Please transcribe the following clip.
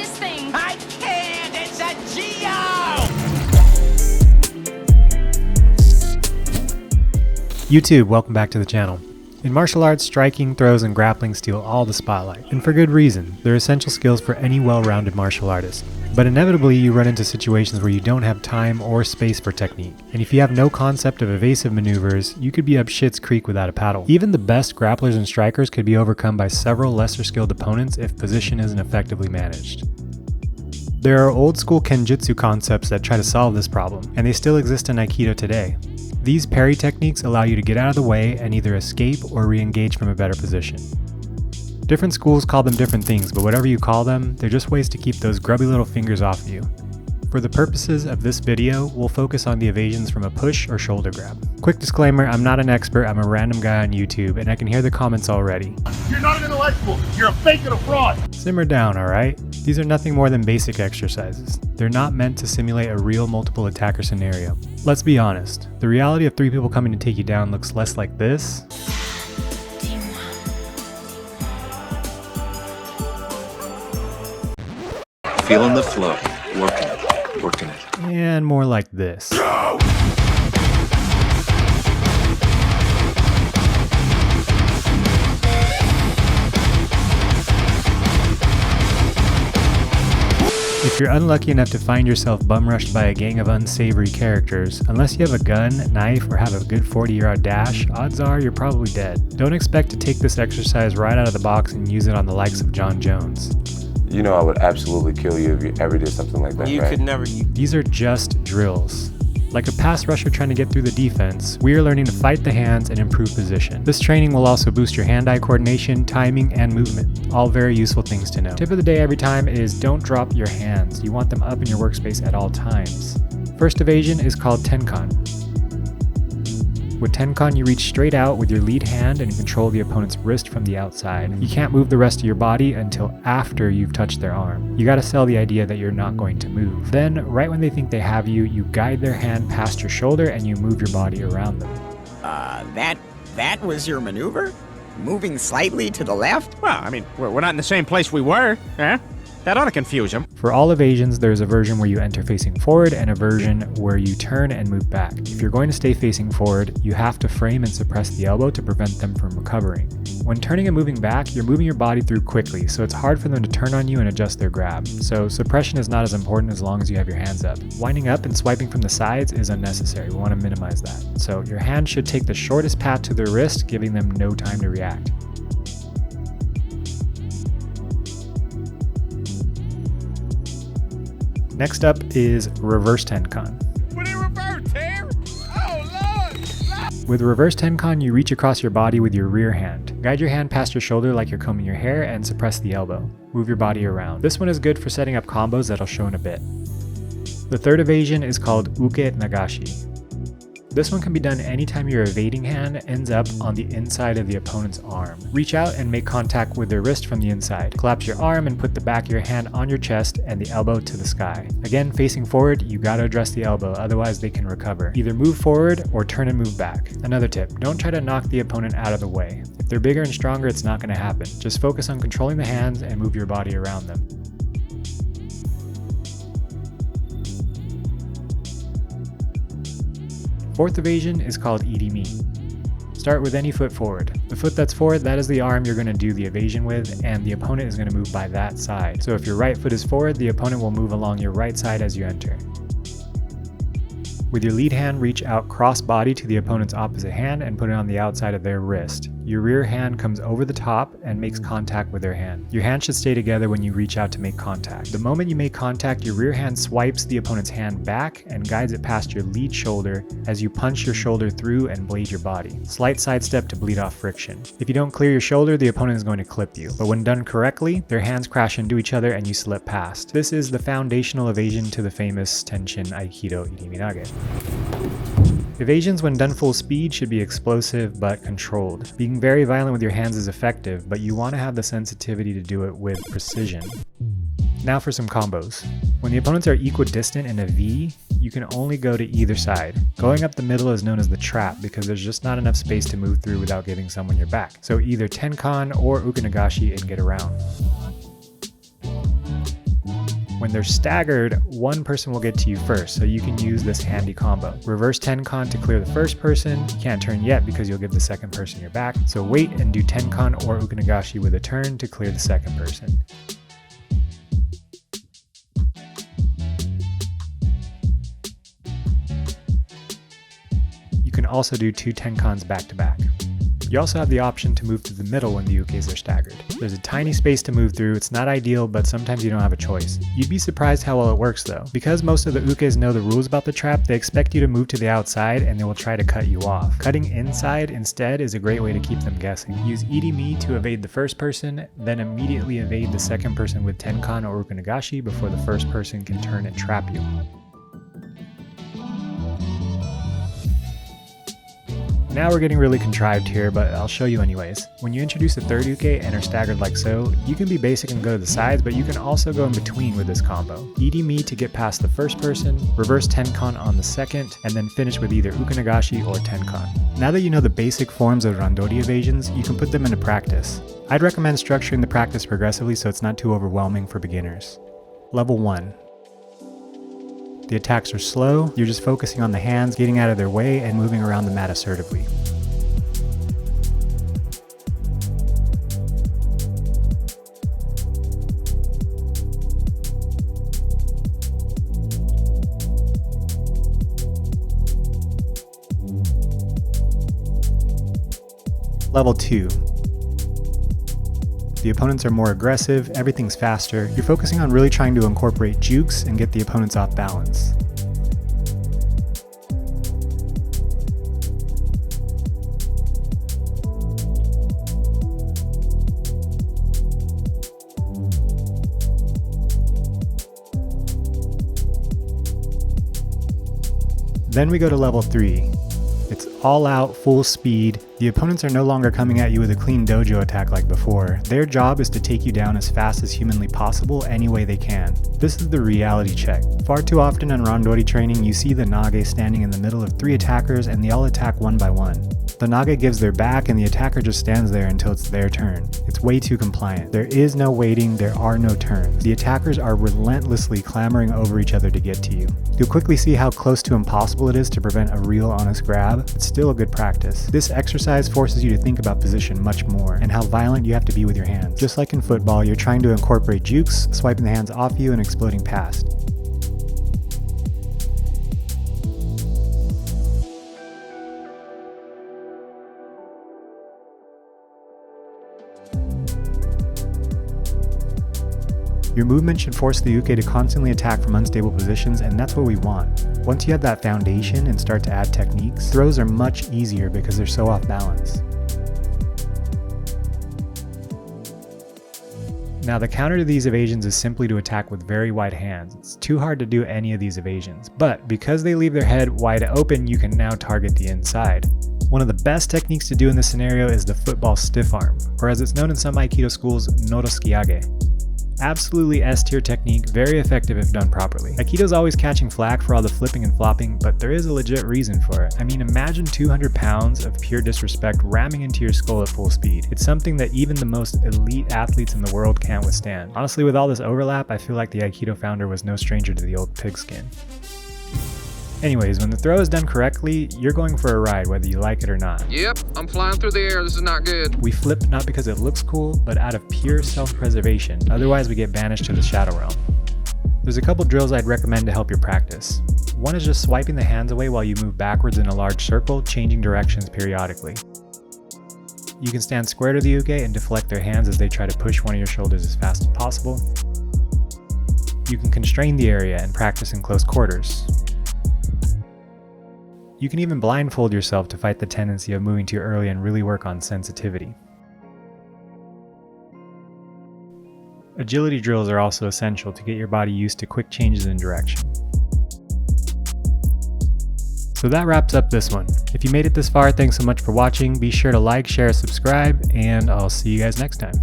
this thing. I can't! It's a Geo! YouTube, welcome back to the channel. In martial arts, striking, throws, and grappling steal all the spotlight, and for good reason. They're essential skills for any well-rounded martial artist. But inevitably, you run into situations where you don't have time or space for technique. And if you have no concept of evasive maneuvers, you could be up shit's creek without a paddle. Even the best grapplers and strikers could be overcome by several lesser skilled opponents if position isn't effectively managed. There are old school kenjutsu concepts that try to solve this problem, and they still exist in Aikido today. These parry techniques allow you to get out of the way and either escape or re-engage from a better position. Different schools call them different things, but whatever you call them, they're just ways to keep those grubby little fingers off of you. For the purposes of this video, we'll focus on the evasions from a push or shoulder grab. Quick disclaimer, I'm not an expert, I'm a random guy on YouTube, and I can hear the comments already. You're not an intellectual, you're a fake and a fraud! Simmer down, alright? These are nothing more than basic exercises. They're not meant to simulate a real multiple attacker scenario. Let's be honest, the reality of 3 people coming to take you down looks less like this Feeling the flow, working it. and more like this. If you're unlucky enough to find yourself bum-rushed by a gang of unsavory characters, unless you have a gun, knife, or have a good 40-yard dash, odds are you're probably dead. Don't expect to take this exercise right out of the box and use it on the likes of John Jones. You know I would absolutely kill you if you ever did something like that, You right? could never... These are just drills. Like a pass rusher trying to get through the defense, we are learning to fight the hands and improve position. This training will also boost your hand-eye coordination, timing, and movement. All very useful things to know. Tip of the day every time is don't drop your hands. You want them up in your workspace at all times. First evasion is called Tenkon. With Tenkon, you reach straight out with your lead hand and control the opponent's wrist from the outside. You can't move the rest of your body until after you've touched their arm. You gotta sell the idea that you're not going to move. Then, right when they think they have you, you guide their hand past your shoulder and you move your body around them. That was your maneuver? Moving slightly to the left? Well, I mean, we're not in the same place we were, eh? That ought to confuse him. For all evasions, there's a version where you enter facing forward and a version where you turn and move back. If you're going to stay facing forward, you have to frame and suppress the elbow to prevent them from recovering. When turning and moving back, you're moving your body through quickly, so it's hard for them to turn on you and adjust their grab. So suppression is not as important as long as you have your hands up. Winding up and swiping from the sides is unnecessary. We want to minimize that. So your hand should take the shortest path to their wrist, giving them no time to react. Next up is reverse Tenkon. What in reverse, here? Oh, Lord! With reverse Tenkon, you reach across your body with your rear hand. Guide your hand past your shoulder like you're combing your hair and suppress the elbow. Move your body around. This one is good for setting up combos that I'll show in a bit. The third evasion is called Uke Nagashi. This one can be done anytime your evading hand ends up on the inside of the opponent's arm. Reach out and make contact with their wrist from the inside. Collapse your arm and put the back of your hand on your chest and the elbow to the sky. Again, facing forward, you gotta address the elbow, otherwise they can recover. Either move forward or turn and move back. Another tip, don't try to knock the opponent out of the way. If they're bigger and stronger, it's not gonna happen. Just focus on controlling the hands and move your body around them. Fourth evasion is called Edme. Start with any foot forward. The foot that's forward, that is the arm you're going to do the evasion with, and the opponent is going to move by that side. So if your right foot is forward, the opponent will move along your right side as you enter. With your lead hand, reach out cross-body to the opponent's opposite hand and put it on the outside of their wrist. Your rear hand comes over the top and makes contact with their hand. Your hand should stay together when you reach out to make contact. The moment you make contact, your rear hand swipes the opponent's hand back and guides it past your lead shoulder as you punch your shoulder through and blade your body. Slight sidestep to bleed off friction. If you don't clear your shoulder, the opponent is going to clip you. But when done correctly, their hands crash into each other and you slip past. This is the foundational evasion to the famous Tenshin Aikido Iriminage. Evasions when done full speed should be explosive but controlled. Being very violent with your hands is effective, but you want to have the sensitivity to do it with precision. Now for some combos. When the opponents are equidistant in a V, you can only go to either side. Going up the middle is known as the trap because there's just not enough space to move through without giving someone your back. So either Tenkon or Uke Nagashi and get around. When they're staggered, one person will get to you first, so you can use this handy combo. Reverse Tenkon to clear the first person. You can't turn yet because you'll give the second person your back, so wait and do Tenkon or Ukanagashi with a turn to clear the second person. You can also do 2 Tenkons back to back. You also have the option to move to the middle when the ukes are staggered. There's a tiny space to move through. It's not ideal, but sometimes you don't have a choice. You'd be surprised how well it works though. Because most of the ukes know the rules about the trap, they expect you to move to the outside and they will try to cut you off. Cutting inside instead is a great way to keep them guessing. Use Edme to evade the first person, then immediately evade the second person with Tenkon or Ukanagashi before the first person can turn and trap you. Now we're getting really contrived here, but I'll show you anyways. When you introduce a third uke and are staggered like so, you can be basic and go to the sides, but you can also go in between with this combo. Edme to get past the first person, reverse Tenkon on the second, and then finish with either Ukanagashi or Tenkon. Now that you know the basic forms of randori evasions, you can put them into practice. I'd recommend structuring the practice progressively so it's not too overwhelming for beginners. Level 1. The attacks are slow, you're just focusing on the hands, getting out of their way, and moving around the mat assertively. Level 2. The opponents are more aggressive, everything's faster, you're focusing on really trying to incorporate jukes and get the opponents off balance. Then we go to level 3. It's all out, full speed. The opponents are no longer coming at you with a clean dojo attack like before. Their job is to take you down as fast as humanly possible any way they can. This is the reality check. Far too often in randori training, you see the Nage standing in the middle of 3 attackers and they all attack one by one. The Nage gives their back and the attacker just stands there until it's their turn. It's way too compliant. There is no waiting, there are no turns. The attackers are relentlessly clamoring over each other to get to you. You'll quickly see how close to impossible it is to prevent a real honest grab. It's still a good practice. This exercise forces you to think about position much more and how violent you have to be with your hands. Just like in football, you're trying to incorporate jukes, swiping the hands off you and exploding past. Your movement should force the uke to constantly attack from unstable positions, and that's what we want. Once you have that foundation and start to add techniques, throws are much easier because they're so off balance. Now the counter to these evasions is simply to attack with very wide hands. It's too hard to do any of these evasions, but because they leave their head wide open, you can now target the inside. One of the best techniques to do in this scenario is the football stiff arm, or as it's known in some Aikido schools, Noroskiage. Absolutely S-tier technique, very effective if done properly. Aikido's always catching flack for all the flipping and flopping, but there is a legit reason for it. I mean, imagine 200 pounds of pure disrespect ramming into your skull at full speed. It's something that even the most elite athletes in the world can't withstand. Honestly, with all this overlap, I feel like the Aikido founder was no stranger to the old pigskin. Anyways, when the throw is done correctly, you're going for a ride whether you like it or not. Yep, I'm flying through the air. This is not good. We flip not because it looks cool, but out of pure self-preservation. Otherwise, we get banished to the Shadow Realm. There's a couple drills I'd recommend to help your practice. One is just swiping the hands away while you move backwards in a large circle, changing directions periodically. You can stand square to the uke and deflect their hands as they try to push one of your shoulders as fast as possible. You can constrain the area and practice in close quarters. You can even blindfold yourself to fight the tendency of moving too early and really work on sensitivity. Agility drills are also essential to get your body used to quick changes in direction. So that wraps up this one. If you made it this far, thanks so much for watching. Be sure to like, share, subscribe, and I'll see you guys next time.